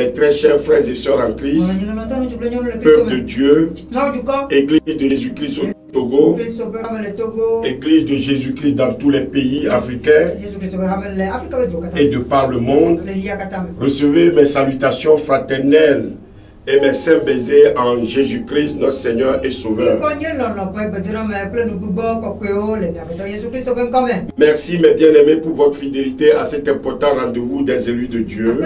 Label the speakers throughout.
Speaker 1: mes très chers frères et sœurs en Christ, peuple de Dieu, Église de Jésus-Christ au Togo, Église de Jésus-Christ dans tous les pays africains et de par le monde, recevez mes salutations fraternelles et mes saints baisers en Jésus-Christ, notre Seigneur et Sauveur. Merci mes bien-aimés pour votre fidélité à cet important rendez-vous des élus de Dieu.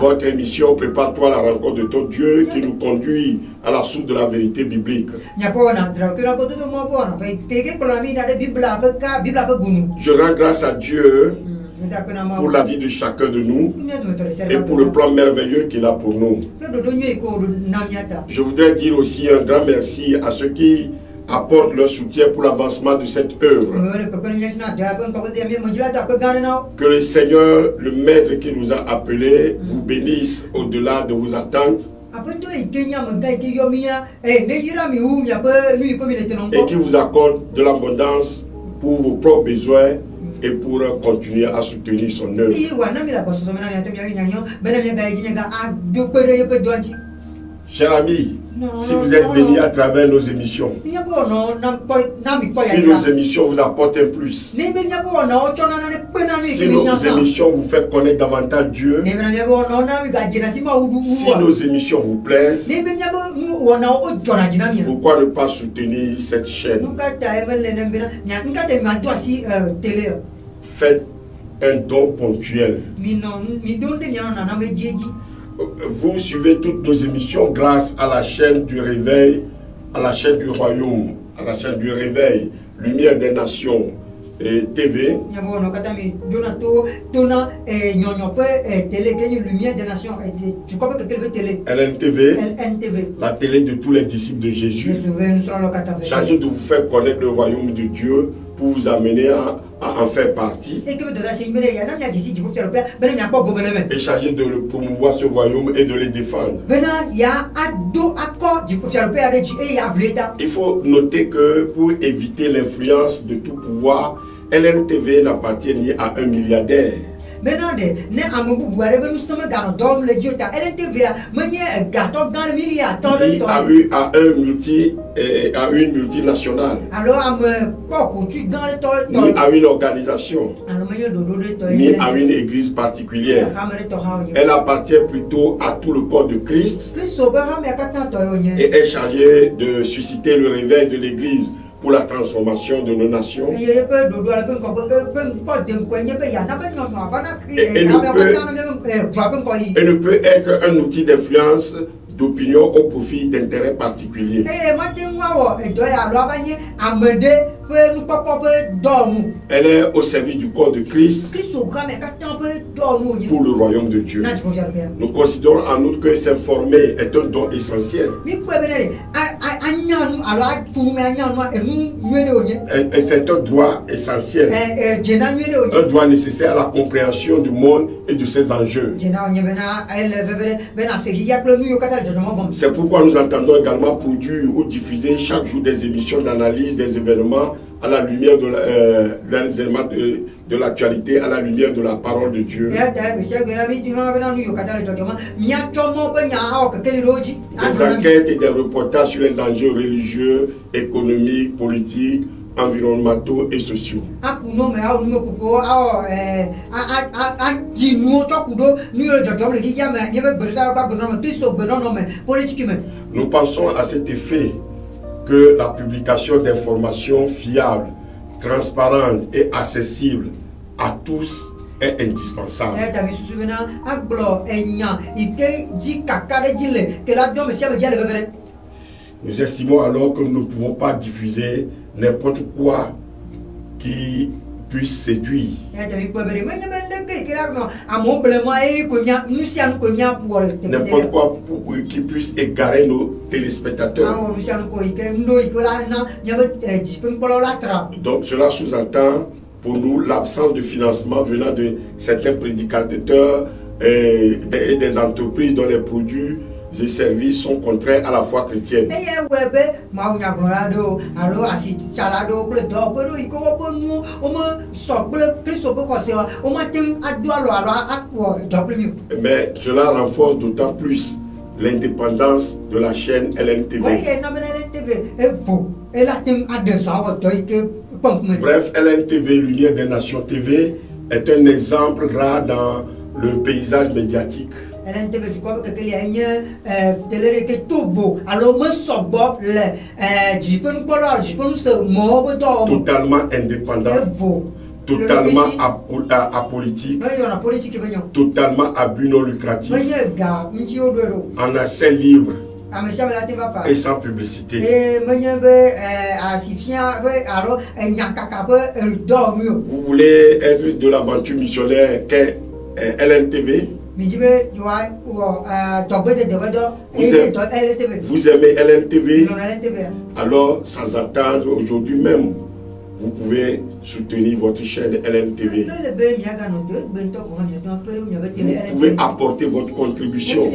Speaker 1: Votre émission Prépare-toi à la rencontre de ton Dieu qui nous conduit à la source de la vérité biblique. Je rends grâce à Dieu pour la vie de chacun de nous et pour le plan merveilleux qu'il a pour nous. Je voudrais dire aussi un grand merci à ceux qui apportent leur soutien pour l'avancement de cette œuvre. Que le Seigneur, le Maître qui nous a appelés, vous bénisse au-delà de vos attentes et qui vous accorde de l'abondance pour vos propres besoins et pour continuer à soutenir son œuvre. Chers amis, si vous êtes bénis à travers nos émissions, si nos émissions vous apportent un plus, si nos émissions vous font connaître davantage Dieu, si nos émissions vous plaisent, pourquoi ne pas soutenir cette chaîne? Faites un don ponctuel. Vous suivez toutes nos émissions grâce à la chaîne du réveil, à la chaîne du royaume, à la chaîne du réveil, Lumière des Nations et TV. LNTV, la télé de tous les disciples de Jésus, chargé de vous faire connaître le royaume de Dieu pour vous amener à en faire partie et chargé de le promouvoir ce royaume et de le défendre. Il faut noter que pour éviter l'influence de tout pouvoir, LNTV n'appartient ni à un milliardaire ni à une multinationale, ni à une organisation, ni à une église particulière. Elle appartient plutôt à tout le corps de Christ et est chargée de susciter le réveil de l'église pour la transformation de nos nations. Et ne peut être un outil d'influence, d'opinion au profit d'intérêts particuliers. Elle est au service du corps de Christ pour le royaume de Dieu. Nous considérons en outre que s'informer est un don essentiel. C'est un droit essentiel, un droit nécessaire à la compréhension du monde et de ses enjeux. C'est pourquoi nous entendons également produire ou diffuser chaque jour des émissions d'analyse des événements à la lumière de l'actualité, à la lumière de la parole de Dieu. Des enquêtes et des reportages sur les enjeux religieux, économiques, politiques, environnementaux et sociaux. Nous pensons à cet effet que la publication d'informations fiables, transparentes et accessibles à tous est indispensable. Nous estimons alors que nous ne pouvons pas diffuser n'importe quoi qui puisse séduire. N'importe quoi qui puisse égarer nos téléspectateurs. Donc cela sous-entend pour nous l'absence de financement venant de certains prédicateurs et des entreprises dont les produits et services sont contraires à la foi chrétienne. Mais cela renforce d'autant plus l'indépendance de la chaîne LNTV. Bref, LNTV, Lumière des Nations TV, est un exemple rare dans le paysage médiatique. Totalement indépendant, totalement apolitique, totalement à but non lucratif, en accès libre et sans publicité. Vous voulez être de l'aventure missionnaire qu'est LNTV? Vous aimez LNTV? Alors, sans attendre, aujourd'hui même, vous pouvez soutenir votre chaîne LNTV. Vous pouvez apporter votre contribution